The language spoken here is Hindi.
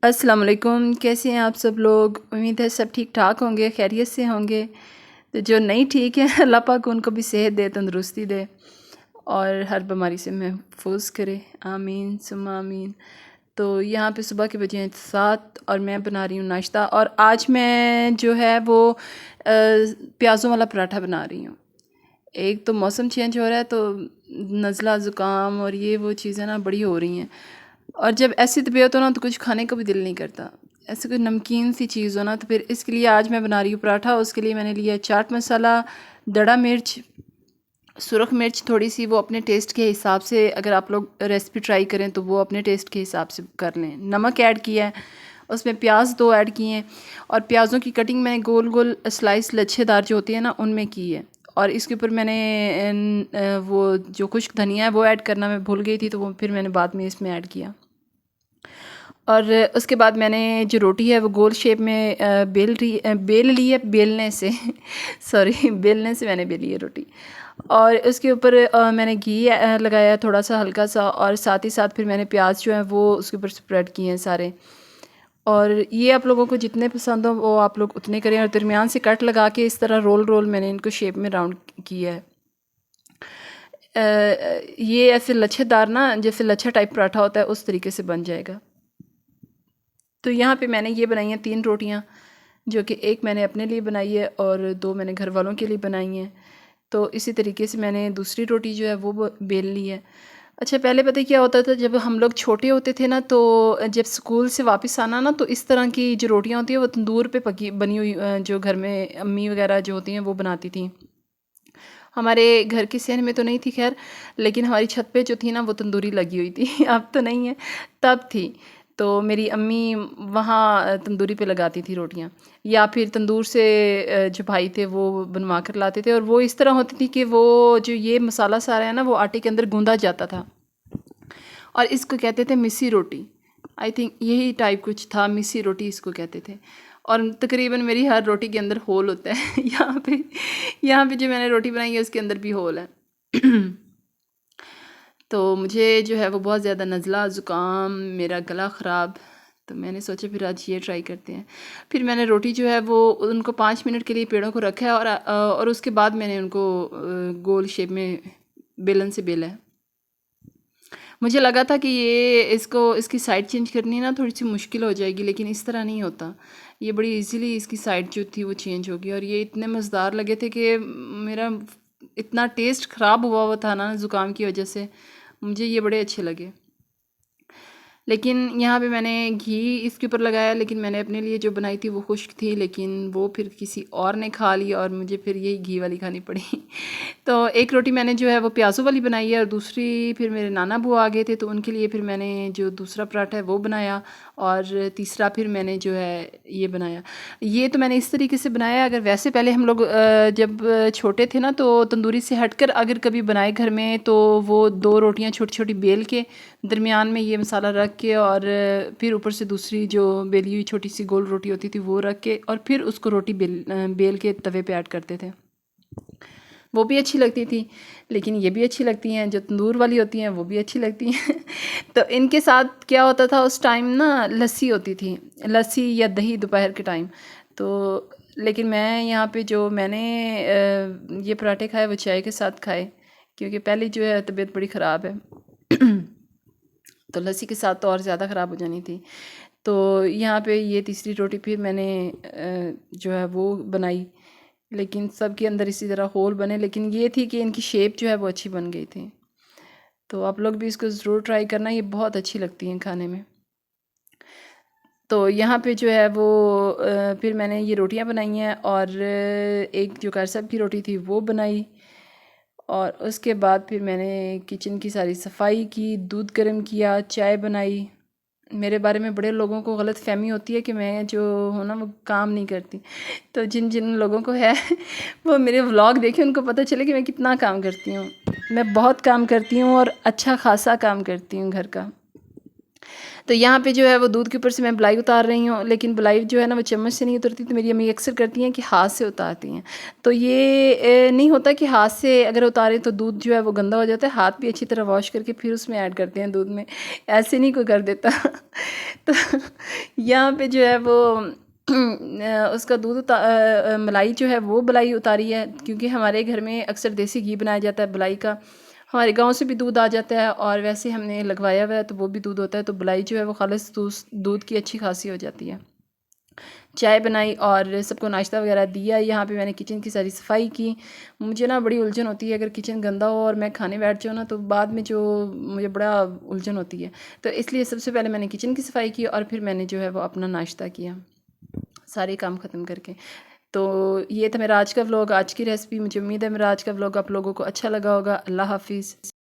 अस्सलाम वालेकुम, कैसे हैं आप सब लोग। उम्मीद है सब ठीक ठाक होंगे, खैरियत से होंगे। तो जो नहीं ठीक है अल्लाह पाक उनको भी सेहत दे, तंदुरुस्ती दे और हर बीमारी से महफूज करे, आमीन सुम्मा आमीन। तो यहाँ पे सुबह के बजे हैं 7 और मैं बना रही हूँ नाश्ता। और आज मैं जो है वो प्याज़ों वाला पराठा बना रही हूँ। एक तो मौसम चेंज हो रहा है तो नज़ला ज़ुकाम और ये वो चीज़ें ना बड़ी हो रही हैं, और जब ऐसी तबीयत हो ना तो कुछ खाने का भी दिल नहीं करता, ऐसे कोई नमकीन सी चीज़ हो ना। तो फिर इसके लिए आज मैं बना रही हूँ पराठा। उसके लिए मैंने लिया चाट मसाला, दड़ा मिर्च, सुरख मिर्च थोड़ी सी, वो अपने टेस्ट के हिसाब से, अगर आप लोग रेसिपी ट्राई करें तो वो अपने टेस्ट के हिसाब से कर लें। नमक ऐड किया है, उसमें प्याज 2 ऐड किए हैं, और प्याज़ों की कटिंग मैंने गोल गोल स्लाइस लच्छेदार जो होती है ना उनमें की है। और इसके ऊपर मैंने वो जो खुश्क धनिया है वो ऐड करना मैं भूल गई थी, तो वो फिर मैंने बाद में इसमें ऐड किया। और उसके बाद मैंने जो रोटी है वो गोल शेप में बेल ली है, बेलने से सॉरी बेलने से मैंने बेली है रोटी। और उसके ऊपर मैंने घी लगाया थोड़ा सा हल्का सा, और साथ ही साथ फिर मैंने प्याज जो है वो उसके ऊपर स्प्रेड किए हैं सारे। और ये आप लोगों को जितने पसंद हो वो आप लोग उतने करें, और दरमियान से कट लगा के इस तरह रोल रोल मैंने इनको शेप में राउंड किया है। ये ऐसे लच्छेदार ना, जैसे लच्छा टाइप पराठा होता है उस तरीके से बन जाएगा। तो यहाँ पे मैंने ये बनाई हैं 3 रोटियाँ, जो कि एक मैंने अपने लिए बनाई है और 2 मैंने घर वालों के लिए बनाई हैं। तो इसी तरीके से मैंने दूसरी रोटी जो है वो बेल ली है। अच्छा, पहले पता है क्या होता था, जब हम लोग छोटे होते थे ना, तो जब स्कूल से वापस आना ना, तो इस तरह की जो रोटियाँ होती हैं वो तंदूर पे पकी बनी हुई, जो घर में अम्मी वगैरह जो होती हैं वो बनाती थी। हमारे घर के सहन में तो नहीं थी खैर, लेकिन हमारी छत पे जो थी ना वो तंदूरी लगी हुई थी अब तो नहीं है, तब थी। तो मेरी अम्मी वहाँ तंदूरी पे लगाती थी रोटियाँ, या फिर तंदूर से जो भाई थे वो बनवा कर लाते थे। और वो इस तरह होती थी कि वो जो ये मसाला सारा है ना वो आटे के अंदर गूंदा जाता था, और इसको कहते थे मिस्सी रोटी। आई थिंक यही टाइप कुछ था, मिस्सी रोटी इसको कहते थे। और तकरीबन मेरी हर रोटी के अंदर होल होता है यहाँ पे जो मैंने रोटी बनाई है उसके अंदर भी होल है तो मुझे जो है वो बहुत ज़्यादा नज़ला ज़ुकाम, मेरा गला ख़राब, तो मैंने सोचा फिर आज ये ट्राई करते हैं। फिर मैंने रोटी जो है वो उनको 5 मिनट के लिए पेड़ों को रखा है, और उसके बाद मैंने उनको गोल शेप में बेलन से बेला है। मुझे लगा था कि ये इसकी साइड चेंज करनी ना थोड़ी सी मुश्किल हो जाएगी, लेकिन इस तरह नहीं होता। ये बड़ी इजीली इसकी साइड जो थी वो चेंज होगी, और ये इतने मज़ेदार लगे थे कि मेरा इतना टेस्ट ख़राब हुआ हुआ था ना ज़ुकाम की वजह से, मुझे ये बड़े अच्छे लगे। लेकिन यहाँ पे मैंने घी इसके ऊपर लगाया, लेकिन मैंने अपने लिए जो बनाई थी वो खुश्क थी, लेकिन वो फिर किसी और ने खा ली और मुझे फिर यही घी वाली खानी पड़ी तो एक रोटी मैंने जो है वो प्याज़ों वाली बनाई है, और दूसरी फिर मेरे नाना बुआ आ गए थे तो उनके लिए फिर मैंने जो दूसरा पराठा है वो बनाया, और तीसरा फिर मैंने जो है ये बनाया। ये तो मैंने इस तरीके से बनाया। अगर वैसे पहले हम लोग जब छोटे थे ना, तो तंदूरी से हटकर अगर कभी बनाए घर में, तो वो 2 रोटियाँ छोटी छोटी बेल के दरमियान में ये मसाला रख के, और फिर ऊपर से दूसरी जो बेली हुई छोटी सी गोल रोटी होती थी वो रख के, और फिर उसको रोटी बेल के तवे पे ऐड करते थे। वो भी अच्छी लगती थी, लेकिन ये भी अच्छी लगती हैं, जो तंदूर वाली होती हैं वो भी अच्छी लगती हैं तो इनके साथ क्या होता था उस टाइम ना, लस्सी होती थी, लस्सी या दही दोपहर के टाइम। तो लेकिन मैं यहाँ पे जो मैंने ये पराठे खाए वो चाय के साथ खाए, क्योंकि पहले जो है तबीयत बड़ी ख़राब है तो लस्सी के साथ तो और ज़्यादा ख़राब हो जानी थी। तो यहाँ पे ये तीसरी रोटी फिर मैंने जो है वो बनाई, लेकिन सब के अंदर इसी तरह होल बने, लेकिन ये थी कि इनकी शेप जो है वो अच्छी बन गई थी। तो आप लोग भी इसको ज़रूर ट्राई करना, ये बहुत अच्छी लगती हैं खाने में। तो यहाँ पे जो है वो फिर मैंने ये रोटियां बनाई हैं, और एक जो करसब की रोटी थी वो बनाई, और उसके बाद फिर मैंने किचन की सारी सफाई की, दूध गर्म किया, चाय बनाई। मेरे बारे में बड़े लोगों को गलत फहमी होती है कि मैं जो हूँ ना वो काम नहीं करती, तो जिन जिन लोगों को है वो मेरे व्लॉग देखें, उनको पता चले कि मैं कितना काम करती हूँ। मैं बहुत काम करती हूँ और अच्छा खासा काम करती हूँ घर का। तो यहाँ पे जो है वो दूध के ऊपर से मैं मलाई उतार रही हूँ, लेकिन मलाई जो है ना वो चम्मच से नहीं उतरती, तो मेरी अम्मी अक्सर करती हैं कि हाथ से उतारती हैं। तो ये नहीं होता कि हाथ से अगर उतारें तो दूध जो है वो गंदा हो जाता है, हाथ भी अच्छी तरह वॉश करके फिर उसमें ऐड करते हैं दूध में, ऐसे नहीं कोई कर देता। तो यहाँ पे जो है वो उसका मलाई जो है वो मलाई उतारी है, क्योंकि हमारे घर में अक्सर देसी घी बनाया जाता है मलाई का। हमारे गांव से भी दूध आ जाता है और वैसे हमने लगवाया हुआ है तो वो भी दूध होता है, तो मलाई जो है वो खालिस दूध की अच्छी खासी हो जाती है। चाय बनाई और सबको नाश्ता वगैरह दिया। यहाँ पे मैंने किचन की सारी सफाई की। मुझे ना बड़ी उलझन होती है अगर किचन गंदा हो और मैं खाने बैठ जाऊँ ना, तो बाद में जो मुझे बड़ा उलझन होती है। तो इसलिए सबसे पहले मैंने किचन की सफाई की और फिर मैंने जो है वो अपना नाश्ता किया, सारे काम ख़त्म करके। तो ये था मेरा आज का व्लॉग, आज की रेसिपी। मुझे उम्मीद है मेरा आज का व्लॉग आप लोगों को अच्छा लगा होगा। अल्लाह हाफ़िज़।